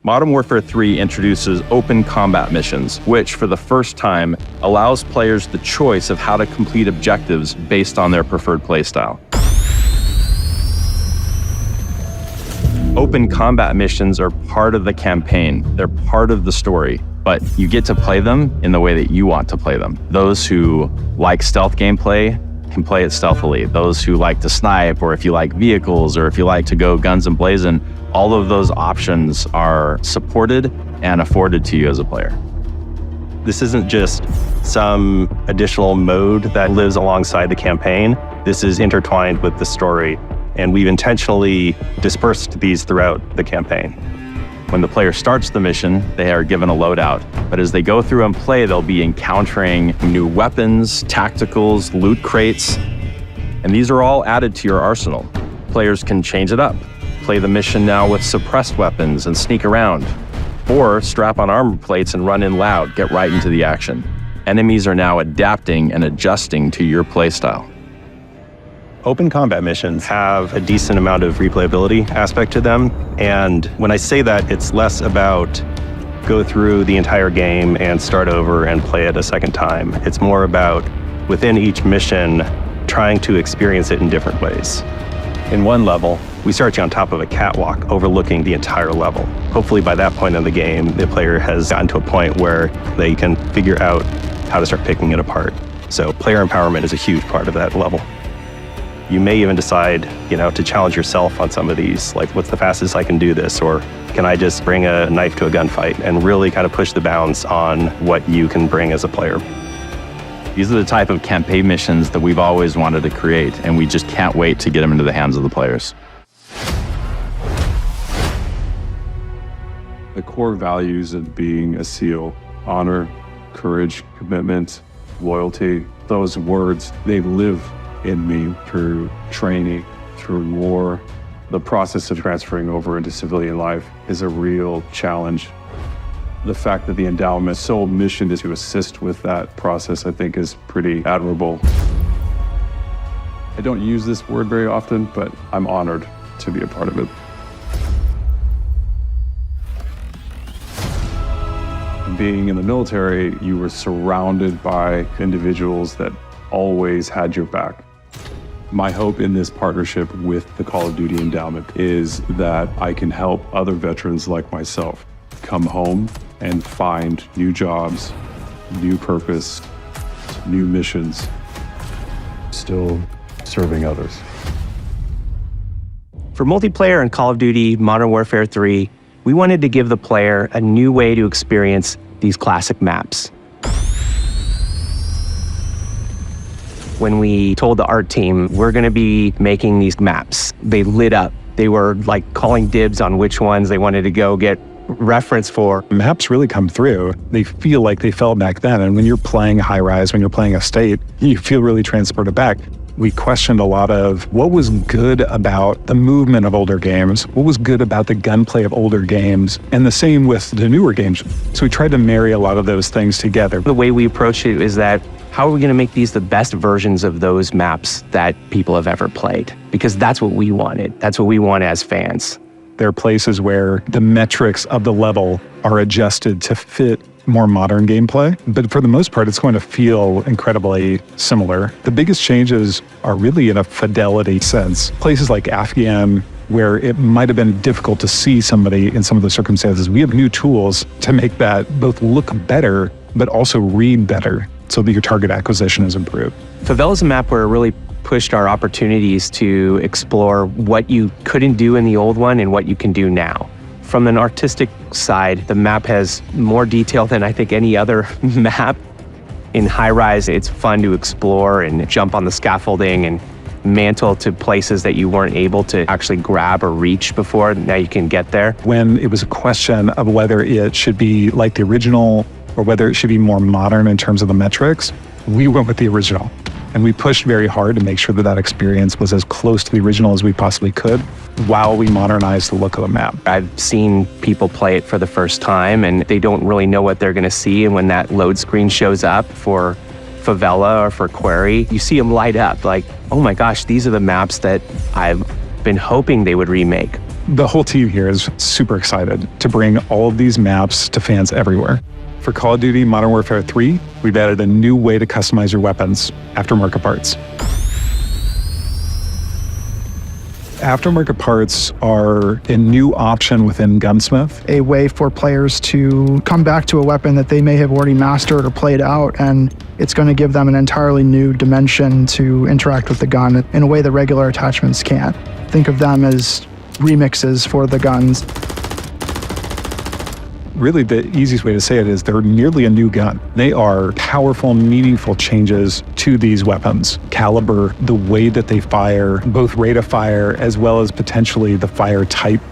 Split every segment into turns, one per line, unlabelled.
Modern Warfare 3 introduces open combat missions, which for the first time allows players the choice of how to complete objectives based on their preferred playstyle. Open combat missions are part of the campaign. They're part of the story, but you get to play them in the way that you want to play them. Those who like stealth gameplay can play it stealthily. Those who like to snipe, or if you like vehicles, or if you like to go guns and blazing, all of those options are supported and afforded to you as a player.
This isn't just some additional mode that lives alongside the campaign. This is intertwined with the story, and we've intentionally dispersed these throughout the campaign. When the player starts the mission, they are given a loadout, but as they go through and play, they'll be encountering new weapons, tacticals, loot crates, and these are all added to your arsenal. Players can change it up. Play the mission now with suppressed weapons and sneak around, or strap on armor plates and run in loud, get right into the action. Enemies are now adapting and adjusting to your playstyle. Open combat missions have a decent amount of replayability aspect to them, and when I say that, it's less about go through the entire game and start over and play it a second time. It's more about, within each mission, trying to experience it in different ways. In one level, we start you on top of a catwalk overlooking the entire level. Hopefully by that point in the game, the player has gotten to a point where they can figure out how to start picking it apart. So player empowerment is a huge part of that level. You may even decide, to challenge yourself on some of these, like what's the fastest I can do this, or can I just bring a knife to a gunfight, and really kind of push the bounds on what you can bring as a player.
These are the type of campaign missions that we've always wanted to create, and we just can't wait to get them into the hands of the players.
The core values of being a SEAL: honor, courage, commitment, loyalty. Those words, they live in me through training, through war. The process of transferring over into civilian life is a real challenge. The fact that the endowment's sole mission is to assist with that process, I think, is pretty admirable. I don't use this word very often, but I'm honored to be a part of it. Being in the military, you were surrounded by individuals that always had your back. My hope in this partnership with the Call of Duty Endowment is that I can help other veterans like myself come home and find new jobs, new purpose, new missions, still serving others.
For multiplayer in Call of Duty Modern Warfare 3, we wanted to give the player a new way to experience these classic maps. When we told the art team, we're gonna be making these maps, they lit up. They were like calling dibs on which ones they wanted to go get reference for.
Maps really come through. They feel like they felt back then. And when you're playing High Rise, when you're playing Estate, you feel really transported back. We questioned a lot of what was good about the movement of older games, what was good about the gunplay of older games, and the same with the newer games. So we tried to marry a lot of those things together.
The way we approach it is that, how are we gonna make these the best versions of those maps that people have ever played? Because that's what we wanted. That's what we want as fans.
There are places where the metrics of the level are adjusted to fit more modern gameplay, but for the most part, it's going to feel incredibly similar. The biggest changes are really in a fidelity sense. Places like Afghan, where it might have been difficult to see somebody in some of the circumstances, we have new tools to make that both look better, but also read better, so that your target acquisition is improved.
Favela is a map where it really pushed our opportunities to explore what you couldn't do in the old one and what you can do now. From an artistic side, the map has more detail than I think any other map. In High Rise, it's fun to explore and jump on the scaffolding and mantle to places that you weren't able to actually grab or reach before. Now you can get there.
When it was a question of whether it should be like the original or whether it should be more modern in terms of the metrics, we went with the original. And we pushed very hard to make sure that that experience was as close to the original as we possibly could while we modernized the look of the map.
I've seen people play it for the first time and they don't really know what they're gonna see, and when that load screen shows up for Favela or for Quarry, you see them light up like, oh my gosh, these are the maps that I've been hoping they would remake.
The whole team here is super excited to bring all of these maps to fans everywhere. For Call of Duty Modern Warfare 3, we've added a new way to customize your weapons, aftermarket parts. Aftermarket parts are a new option within Gunsmith.
A way for players to come back to a weapon that they may have already mastered or played out, and it's going to give them an entirely new dimension to interact with the gun in a way that regular attachments can't. Think of them as remixes for the guns.
Really, the easiest way to say it is they're nearly a new gun. They are powerful, meaningful changes to these weapons. Caliber, the way that they fire, both rate of fire, as well as potentially the fire type.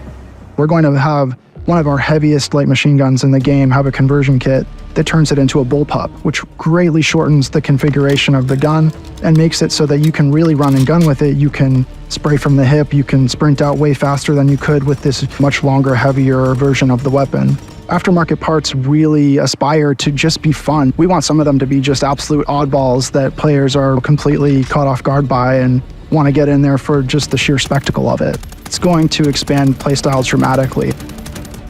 We're going to have one of our heaviest light machine guns in the game have a conversion kit that turns it into a bullpup, which greatly shortens the configuration of the gun and makes it so that you can really run and gun with it. You can spray from the hip, you can sprint out way faster than you could with this much longer, heavier version of the weapon. Aftermarket parts really aspire to just be fun. We want some of them to be just absolute oddballs that players are completely caught off guard by and want to get in there for just the sheer spectacle of it. It's going to expand playstyles dramatically.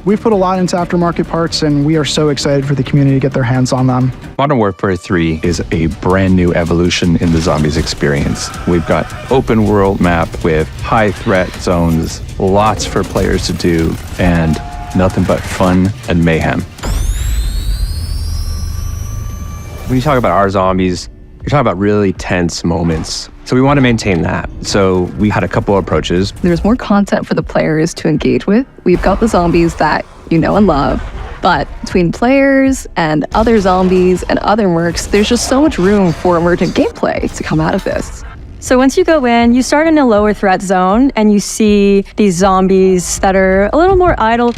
We've put a lot into aftermarket parts, and we are so excited for the community to get their hands on them.
Modern Warfare 3 is a brand new evolution in the zombies experience. We've got open world map with high threat zones, lots for players to do, and nothing but fun and mayhem.
When you talk about our zombies, you're talking about really tense moments. So we want to maintain that. So we had a couple of approaches.
There's more content for the players to engage with. We've got the zombies that you know and love, but between players and other zombies and other mercs, there's just so much room for emergent gameplay to come out of this.
So once you go in, you start in a lower threat zone and you see these zombies that are a little more idle.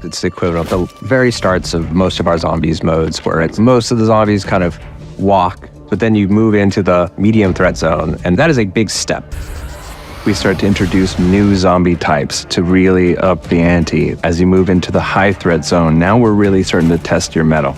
It's the equivalent of the very starts of most of our zombies modes, where it's most of the zombies kind of walk, but then you move into the medium threat zone, and that is a big step. We start to introduce new zombie types to really up the ante. As you move into the high threat zone, now we're really starting to test your mettle.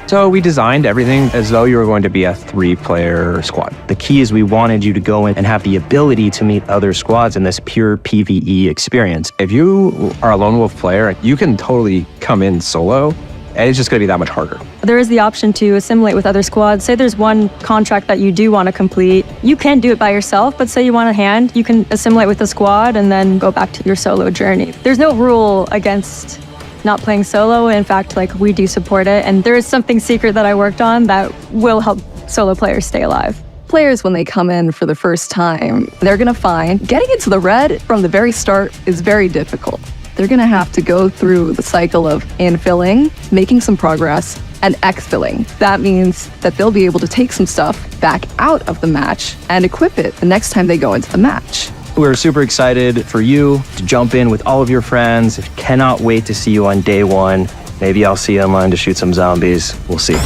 So we designed everything as though you were going to be a 3-player squad.
The key is we wanted you to go in and have the ability to meet other squads in this pure PvE experience.
If you are a lone wolf player, you can totally come in solo, and it's just going to be that much harder.
There is the option to assimilate with other squads. Say there's one contract that you do want to complete. You can do it by yourself, but say you want a hand, you can assimilate with the squad and then go back to your solo journey. There's no rule against not playing solo. In fact, we do support it. And there is something secret that I worked on that will help solo players stay alive.
Players, when they come in for the first time, they're going to find getting into the red from the very start is very difficult. They're going to have to go through the cycle of infilling, making some progress, and exfilling. That means that they'll be able to take some stuff back out of the match and equip it the next time they go into the match.
We're super excited for you to jump in with all of your friends. Cannot wait to see you on day one. Maybe I'll see you online to shoot some zombies. We'll see.